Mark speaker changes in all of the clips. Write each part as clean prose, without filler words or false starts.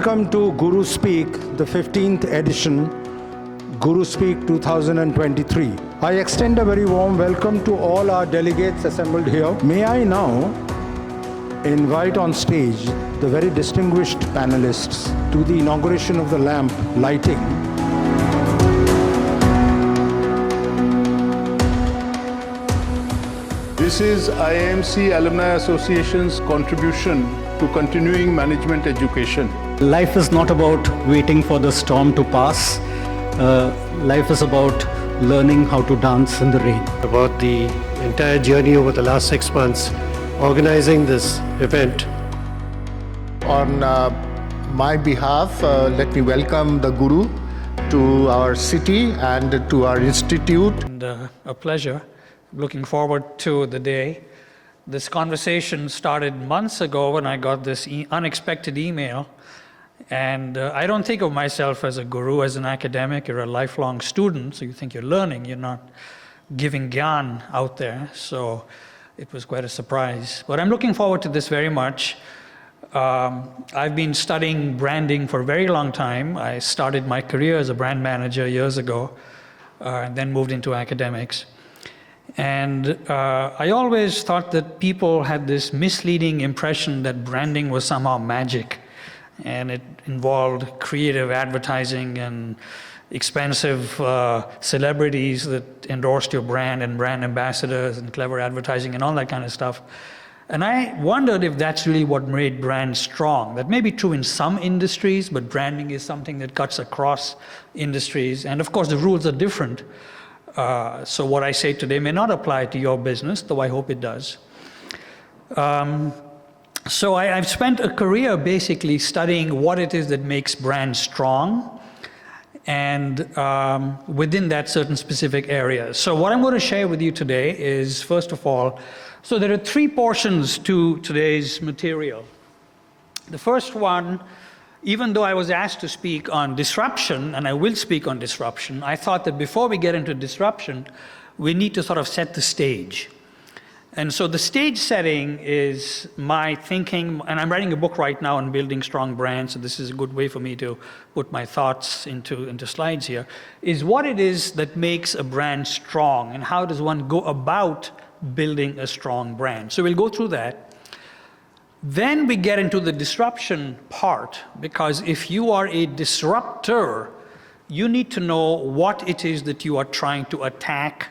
Speaker 1: Welcome to GuruSpeak, the 15th edition, GuruSpeak 2023. I extend a very warm welcome to all our delegates assembled here. May I now invite on stage the very distinguished panelists to the inauguration of the lamp lighting.
Speaker 2: This is IIMC Alumni Association's contribution to continuing management education.
Speaker 3: Life is not about waiting for the storm to pass. Life is about learning how to dance in the rain.
Speaker 4: About the entire journey over the last 6 months, organizing this event.
Speaker 5: On my behalf, let me welcome the Guru to our city and to our institute.
Speaker 6: And a pleasure. Looking forward to the day. This conversation started months ago when I got this unexpected email. And I don't think of myself as a guru, as an academic. You're a lifelong student, so you think you're learning. You're not giving gyan out there. So it was quite a surprise. But I'm looking forward to this very much. I've been studying branding for a very long time. I started my career as a brand manager years ago, and then moved into academics. And I always thought that people had this misleading impression that branding was somehow magic. And it involved creative advertising and expensive celebrities that endorsed your brand and brand ambassadors and clever advertising and all that kind of stuff. And I wondered if that's really what made brands strong. That may be true in some industries, but branding is something that cuts across industries. And of course, the rules are different. So what I say today may not apply to your business, though I hope it does. So I've spent a career basically studying what it is that makes brands strong, and within that certain specific areas. So what I'm going to share with you today is, first of all, so there are 3 portions to today's material. The first one, even though I was asked to speak on disruption, and I will speak on disruption, I thought that before we get into disruption, we need to sort of set the stage. And so the stage setting is my thinking, and I'm writing a book right now on building strong brands, so this is a good way for me to put my thoughts into slides here, is what it is that makes a brand strong, and how does one go about building a strong brand. So we'll go through that. Then we get into the disruption part, because if you are a disruptor, you need to know what it is that you are trying to attack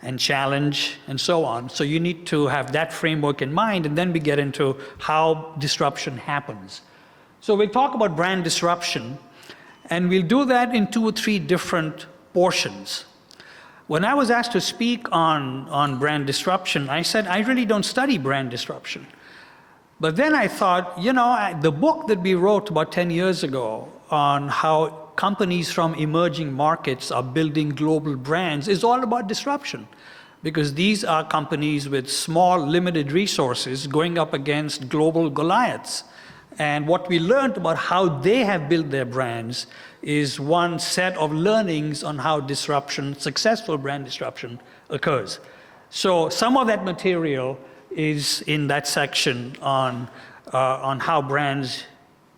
Speaker 6: and challenge and so on. So you need to have that framework in mind, and then we get into how disruption happens. So we'll talk about brand disruption, and we'll do that in 2 or 3 different portions. When I was asked to speak on brand disruption, I said, I really don't study brand disruption. But then I thought, you know, the book that we wrote about 10 years ago on how companies from emerging markets are building global brands is all about disruption. Because these are companies with small, limited resources going up against global Goliaths. And what we learned about how they have built their brands is one set of learnings on how disruption, successful brand disruption, occurs. So some of that material is in that section on how brands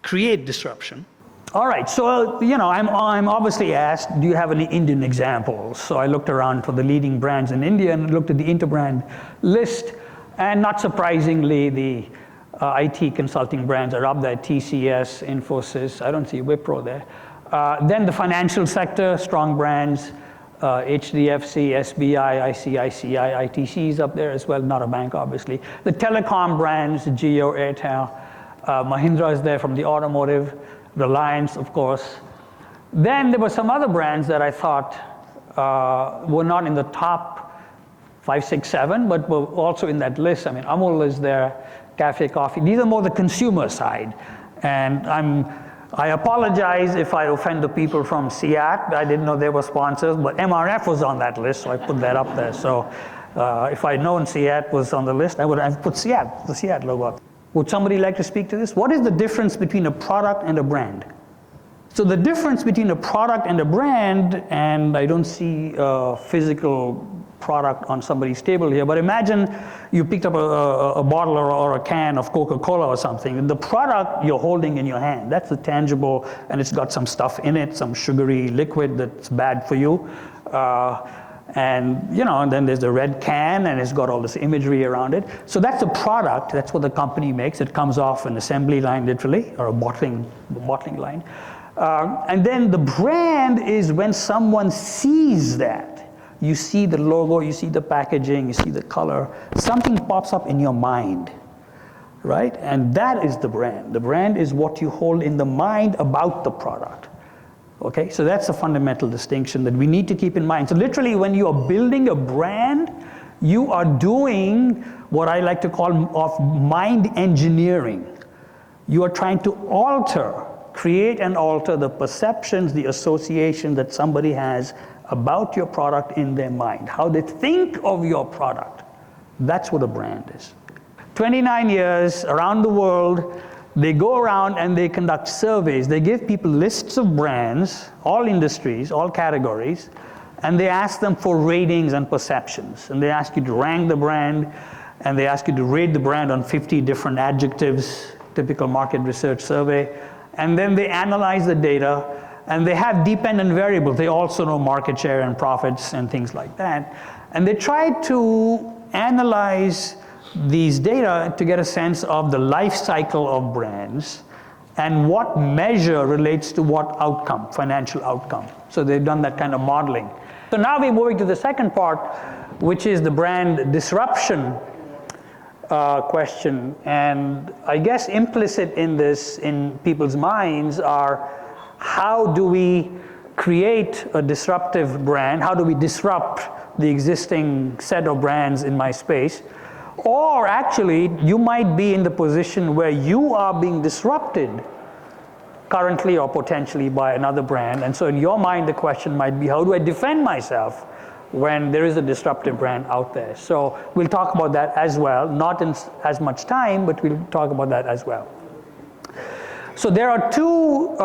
Speaker 6: create disruption. All right, so you know, I'm obviously asked, do you have any Indian examples? So I looked around for the leading brands in India and looked at the Interbrand list, and not surprisingly, the IT consulting brands are up there: TCS, Infosys. I don't see Wipro there. Then the financial sector, strong brands. HDFC, SBI, ICICI, ITC is up there as well, not a bank obviously. The telecom brands, Jio, Airtel, Mahindra is there from the automotive, Reliance of course. Then there were some other brands that I thought were not in the top 5, 6, 7, but were also in that list. I mean, Amul is there, Cafe Coffee. These are more the consumer side. And I apologize if I offend the people from SIAT. I didn't know they were sponsors, but MRF was on that list, so I put that up there. So if I'd known SIAT was on the list, I would have put SIAT, the SIAT logo up. Would somebody like to speak to this? What is the difference between a product and a brand? So the difference between a product and a brand, and I don't see physical product on somebody's table here, but imagine you picked up a bottle or a can of Coca-Cola or something, and the product you're holding in your hand, that's the tangible, and it's got some stuff in it, some sugary liquid that's bad for you. And then there's the red can, and it's got all this imagery around it. So that's the product, that's what the company makes. It comes off an assembly line, literally, or a bottling line. And then the brand is when someone sees that. You see the logo, you see the packaging, you see the color, something pops up in your mind, right? And that is the brand. The brand is what you hold in the mind about the product. Okay, so that's a fundamental distinction that we need to keep in mind. So literally, when you are building a brand, you are doing what I like to call of mind engineering. You are trying to create and alter the perceptions, the association that somebody has about your product in their mind, how they think of your product. That's what a brand is. 29 years around the world, they go around and they conduct surveys. They give people lists of brands, all industries, all categories, and they ask them for ratings and perceptions. And they ask you to rank the brand, and they ask you to rate the brand on 50 different adjectives, typical market research survey. And then they analyze the data, and they have dependent variables. They also know market share and profits and things like that. And they try to analyze these data to get a sense of the life cycle of brands and what measure relates to what outcome, financial outcome. So they've done that kind of modeling. So now we're moving to the second part, which is the brand disruption question. And I guess implicit in this, in people's minds, are how do we create a disruptive brand? How do we disrupt the existing set of brands in my space? Or actually, you might be in the position where you are being disrupted currently or potentially by another brand. And so in your mind, the question might be, how do I defend myself when there is a disruptive brand out there? So we'll talk about that as well, not in as much time, but we'll talk about that as well. So there are two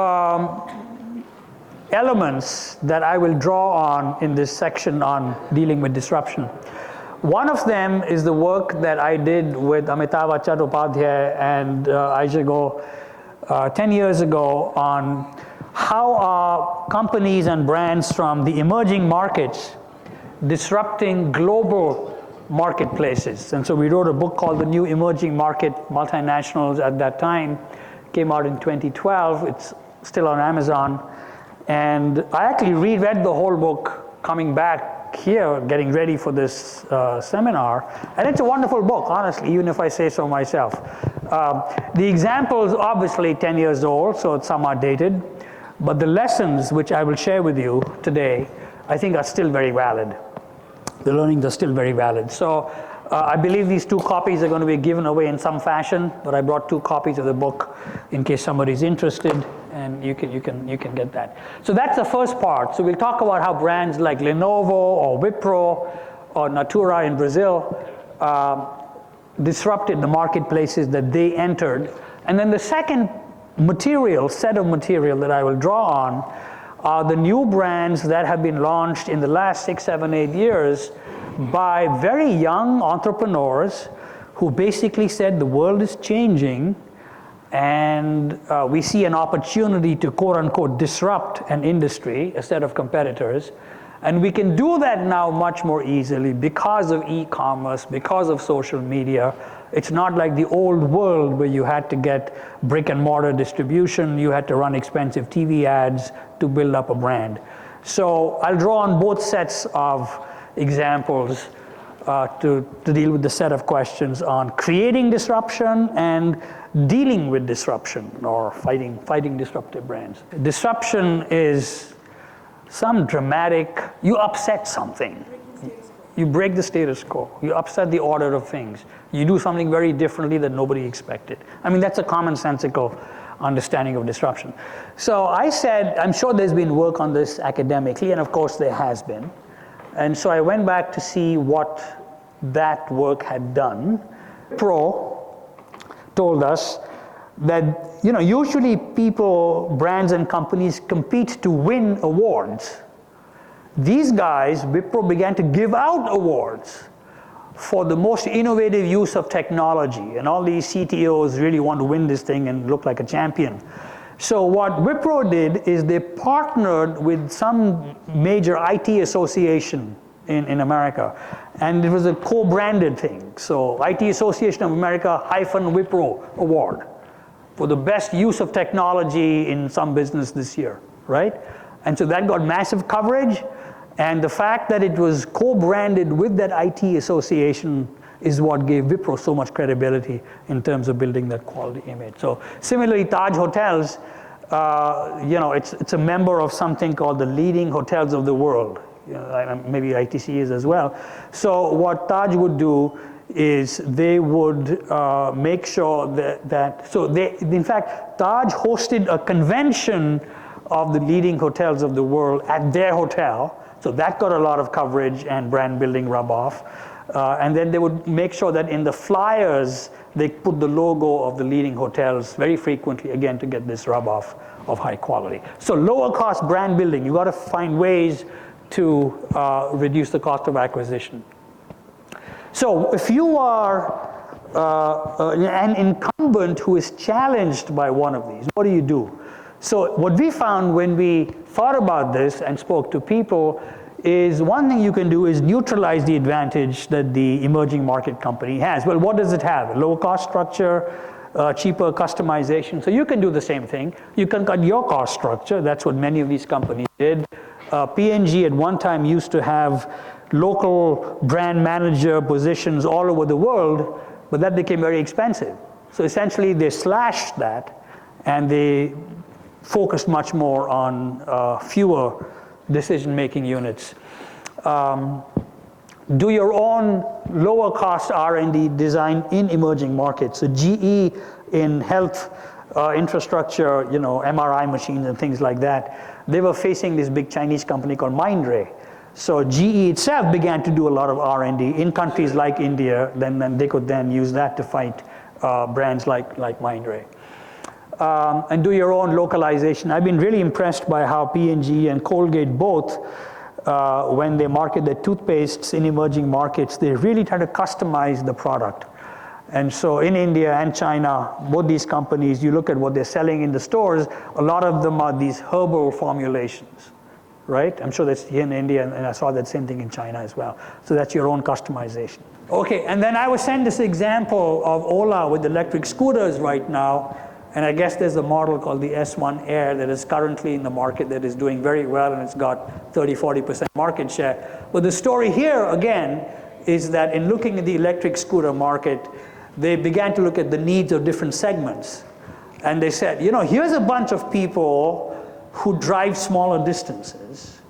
Speaker 6: elements that I will draw on in this section on dealing with disruption. One of them is the work that I did with Amitabh Chattopadhyay and Aishago 10 years ago on how are companies and brands from the emerging markets disrupting global marketplaces. And so we wrote a book called The New Emerging Market Multinationals at that time. Came out in 2012. It's still on Amazon. And I actually reread the whole book coming back here, getting ready for this seminar. And it's a wonderful book, honestly, even if I say so myself. The examples, obviously 10 years old, so some are dated. But the lessons, which I will share with you today, I think are still very valid. The learnings are still very valid. So I believe these 2 copies are going to be given away in some fashion, but I brought 2 copies of the book in case somebody's interested, and you can get that. So that's the first part. So we'll talk about how brands like Lenovo or Wipro or Natura in Brazil disrupted the marketplaces that they entered. And then the second set of material that I will draw on are the new brands that have been launched in the last 6, 7, 8 years by very young entrepreneurs who basically said the world is changing and we see an opportunity to quote unquote disrupt an industry, a set of competitors. And we can do that now much more easily because of e-commerce, because of social media. It's not like the old world where you had to get brick and mortar distribution, you had to run expensive TV ads to build up a brand. So I'll draw on both sets of examples to deal with the set of questions on creating disruption and dealing with disruption or fighting disruptive brands. Disruption is some dramatic, you upset something. You break the status quo. You upset the order of things. You do something very differently that nobody expected. I mean, that's a commonsensical understanding of disruption. So I said, I'm sure there's been work on this academically, and of course there has been. And so I went back to see what that work had done. Pro told us that, usually brands and companies compete to win awards. these guys, Wipro began to give out awards for the most innovative use of technology. And all these CTOs really want to win this thing and look like a champion. So what Wipro did is they partnered with some major IT association in America. And it was a co-branded thing. So IT Association of America -Wipro Award for the best use of technology in some business this year, right? And so that got massive coverage. And the fact that it was co-branded with that IT association is what gave Wipro so much credibility in terms of building that quality image. So similarly, Taj Hotels, it's a member of something called the leading hotels of the world. Maybe ITC is as well. So what Taj would do is they would make sure in fact, Taj hosted a convention of the leading hotels of the world at their hotel. So that got a lot of coverage and brand building rub off. And then they would make sure that in the flyers, they put the logo of the leading hotels very frequently, again, to get this rub off of high quality. So lower cost brand building, you got to find ways to reduce the cost of acquisition. So if you are an incumbent who is challenged by one of these, what do you do? So what we found when we thought about this and spoke to people is one thing you can do is neutralize the advantage that the emerging market company has. Well, what does it have? A lower cost structure, cheaper customization. So you can do the same thing. You can cut your cost structure. That's what many of these companies did. P&G at one time used to have local brand manager positions all over the world, but that became very expensive. So essentially they slashed that and they focused much more on fewer decision-making units. Do your own lower cost R&D design in emerging markets. So GE in health infrastructure, MRI machines and things like that, they were facing this big Chinese company called Mindray. So GE itself began to do a lot of R&D in countries like India, then they could then use that to fight brands like Mindray. And do your own localization. I've been really impressed by how P&G and Colgate both, when they market their toothpastes in emerging markets, they really try to customize the product. And so in India and China, both these companies, you look at what they're selling in the stores, a lot of them are these herbal formulations, right? I'm sure that's here in India, and I saw that same thing in China as well. So that's your own customization. Okay, and then I was sent this example of Ola with electric scooters right now. And I guess there's a model called the S1 Air that is currently in the market that is doing very well, and it's got 30-40% market share. But the story here, again, is that in looking at the electric scooter market, they began to look at the needs of different segments. And they said, here's a bunch of people who drive smaller distances.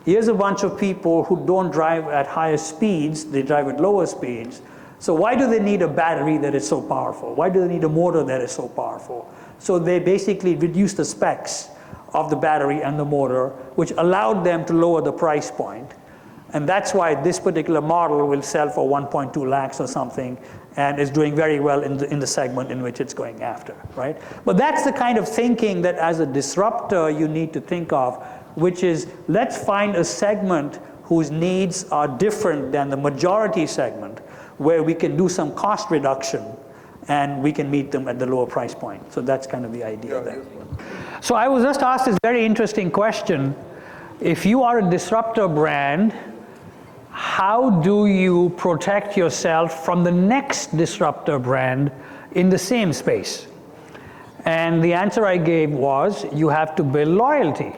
Speaker 6: Here's a bunch of people who don't drive at higher speeds, they drive at lower speeds. So why do they need a battery that is so powerful? Why do they need a motor that is so powerful? So they basically reduced the specs of the battery and the motor, which allowed them to lower the price point. And that's why this particular model will sell for 1.2 lakhs or something, and is doing very well in the segment in which it's going after, right? But that's the kind of thinking that as a disruptor you need to think of, which is let's find a segment whose needs are different than the majority segment, where we can do some cost reduction and we can meet them at the lower price point. So that's kind of the idea there. So I was just asked this very interesting question. If you are a disruptor brand, how do you protect yourself from the next disruptor brand in the same space? And the answer I gave was, you have to build loyalty.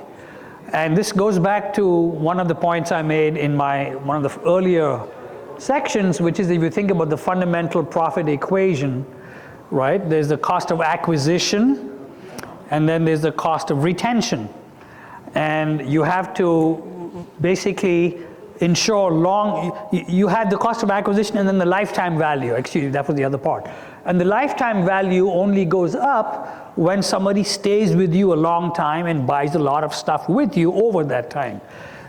Speaker 6: And this goes back to one of the points I made in one of the earlier sections, which is if you think about the fundamental profit equation, right? There's the cost of acquisition, and then there's the cost of retention. And you have to basically ensure you had the cost of acquisition and then the lifetime value. Actually, that was the other part. And the lifetime value only goes up when somebody stays with you a long time and buys a lot of stuff with you over that time.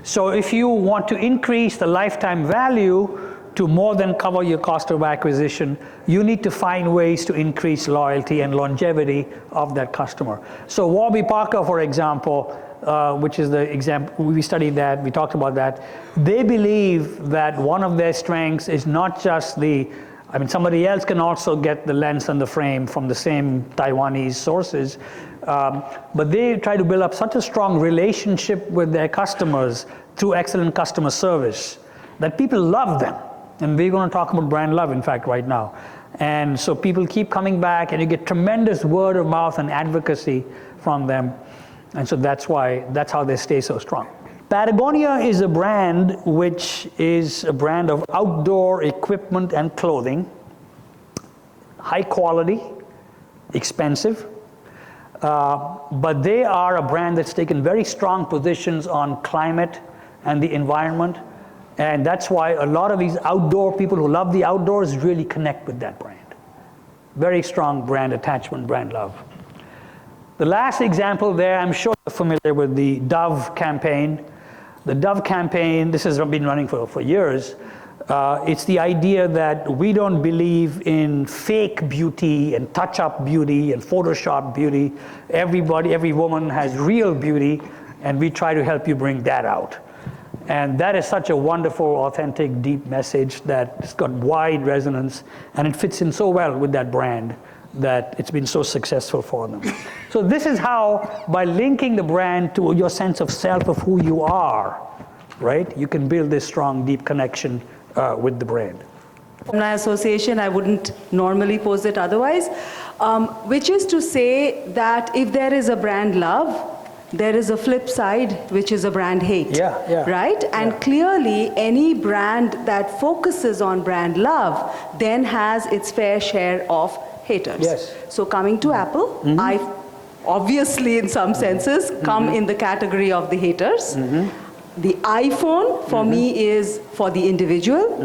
Speaker 6: So if you want to increase the lifetime value to more than cover your cost of acquisition, you need to find ways to increase loyalty and longevity of that customer. So Warby Parker, for example, which is the example, we studied that, we talked about that. They believe that one of their strengths is not just somebody else can also get the lens and the frame from the same Taiwanese sources, but they try to build up such a strong relationship with their customers through excellent customer service that people love them. And we're going to talk about brand love, in fact, right now. And so people keep coming back, and you get tremendous word of mouth and advocacy from them. And so that's how they stay so strong. Patagonia is a brand which is a brand of outdoor equipment and clothing, high quality, expensive, but they are a brand that's taken very strong positions on climate and the environment, and that's why a lot of these outdoor people who love the outdoors really connect with that brand. Very strong brand attachment, brand love. The last example there, I'm sure you're familiar with the Dove campaign. The Dove campaign, this has been running for years. It's the idea that we don't believe in fake beauty and touch-up beauty and Photoshop beauty. Every woman has real beauty, and we try to help you bring that out. And that is such a wonderful, authentic, deep message that's got wide resonance, and it fits in so well with that brand that it's been so successful for them. So this is how, by linking the brand to your sense of self, of who you are, right, you can build this strong, deep connection with the brand.
Speaker 7: Alumni Association, I wouldn't normally pose it otherwise, which is to say that if there is a brand love, there is a flip side, which is a brand hate, right? And clearly, any brand that focuses on brand love then has its fair share of haters.
Speaker 6: Yes.
Speaker 7: So coming to Apple, I obviously, in some senses, come in the category of the haters. The iPhone for me is for the individual.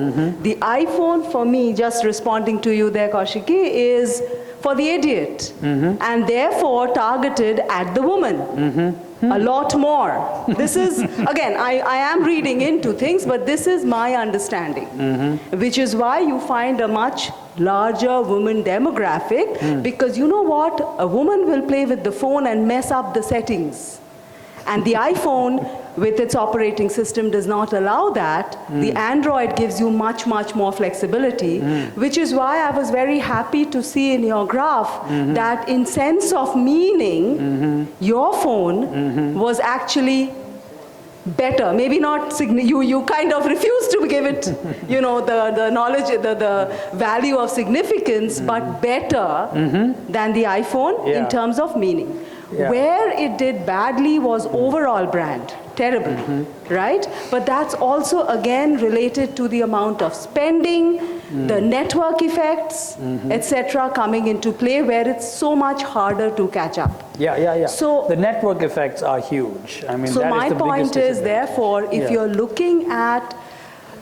Speaker 7: The iPhone for me, just responding to you there, Kaushiki, is for the idiot, and therefore targeted at the woman. A lot more. This is, again, I am reading into things, but this is my understanding, which is why you find a much larger woman demographic, because you know what? A woman will play with the phone and mess up the settings. And the iPhone, with its operating system, does not allow that. The Android gives you much, much more flexibility, which is why I was very happy to see in your graph that in sense of meaning, your phone was actually better. Maybe not, you kind of refuse to give it, you know, the knowledge, the value of significance, but better than the iPhone in terms of meaning. Where it did badly was overall brand, terribly, right? But that's also again related to the amount of spending, the network effects, etc. coming into play, where it's so much harder to catch up. So
Speaker 6: the network effects are huge. I mean,
Speaker 7: so
Speaker 6: that
Speaker 7: my
Speaker 6: is the
Speaker 7: point is, therefore, if you're looking at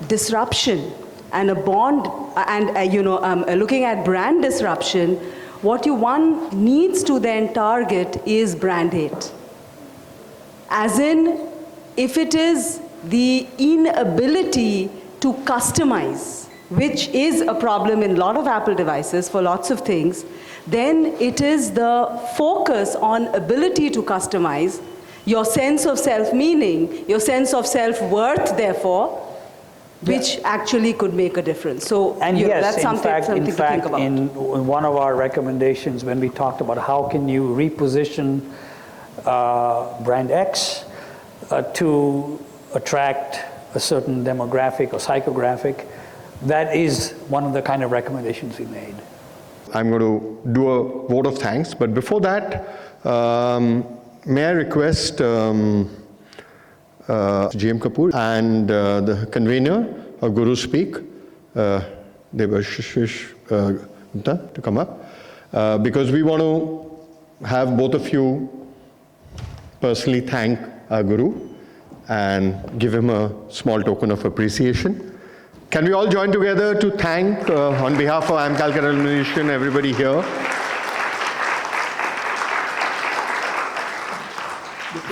Speaker 7: disruption and a bond, and looking at brand disruption, what one needs to then target is brand hate. As in, if it is the inability to customize, which is a problem in a lot of Apple devices for lots of things, then it is the focus on ability to customize, your sense of self-meaning, your sense of self-worth, therefore, which actually could make a difference. So
Speaker 6: and yes,
Speaker 7: that's something to think about.
Speaker 6: In one of our recommendations, when we talked about how can you reposition brand X to attract a certain demographic or psychographic, that is one of the kind of recommendations we made.
Speaker 8: I'm going to do a vote of thanks, but before that, may I request GM Kapoor and the convener of GuruSpeak, Devashish Gupta, to come up, because we want to have both of you personally thank our Guru and give him a small token of appreciation. Can we all join together to thank, on behalf of IIM Calcutta Alumni Association, everybody here?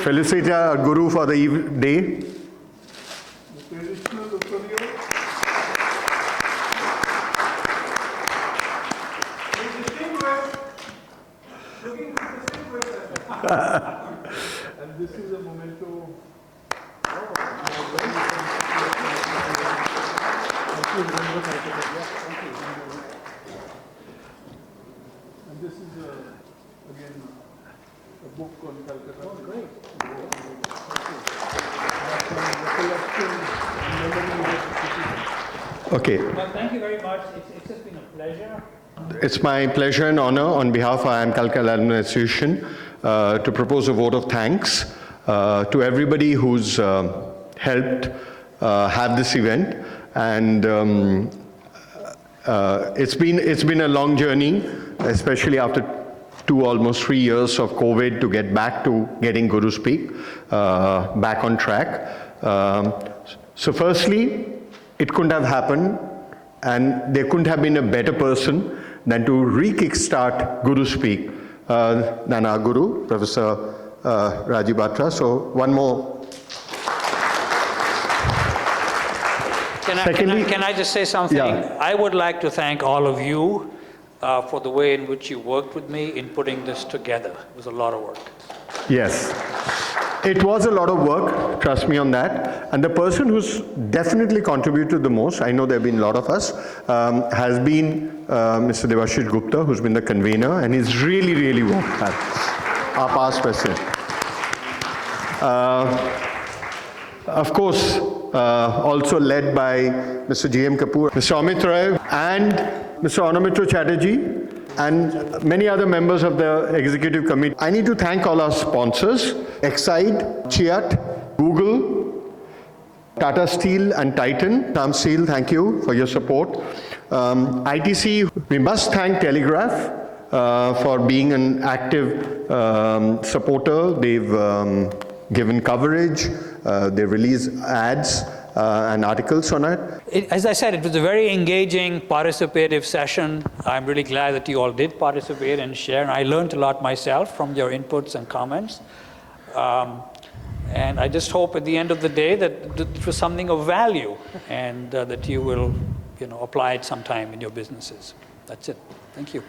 Speaker 8: Felicitate our Guru for the day.
Speaker 2: And this is a moment And this is, again, a book on Calcutta. Oh, great.
Speaker 8: Okay.
Speaker 6: Well, thank you very much. It's just been a pleasure.
Speaker 8: It's my pleasure and honor on behalf of IIM Calcutta Alumni Association to propose a vote of thanks to everybody who's helped have this event. And it's been a long journey, especially after almost 3 years of COVID, to get back to getting GuruSpeak back on track. So firstly, it couldn't have happened, and there couldn't have been a better person than to re-kickstart GuruSpeak than our guru, Professor Rajiv Batra. So one more.
Speaker 6: Can I just say something?
Speaker 8: Yeah.
Speaker 6: I would like to thank all of you for the way in which you worked with me in putting this together. It was a lot of work.
Speaker 8: Yes. It was a lot of work, trust me on that. And the person who's definitely contributed the most, I know there have been a lot of us, has been Mr. Devashish Gupta, who's been the convener, and he's really, really worked hard. Our past president. Of course, also led by Mr. G.M. Kapoor, Mr. Amit Roy, and Mr. Anamitra Chatterjee, and many other members of the executive committee. I need to thank all our sponsors, Exide, Chiat, Google, Tata Steel and Titan. Tam Steel, thank you for your support. ITC, we must thank Telegraph for being an active supporter. They've given coverage, they release ads and articles on it.
Speaker 6: As I said, it was a very engaging, participative session. I'm really glad that you all did participate and share. And I learned a lot myself from your inputs and comments. And I just hope at the end of the day that it was something of value, and that you will, apply it sometime in your businesses. That's it. Thank you.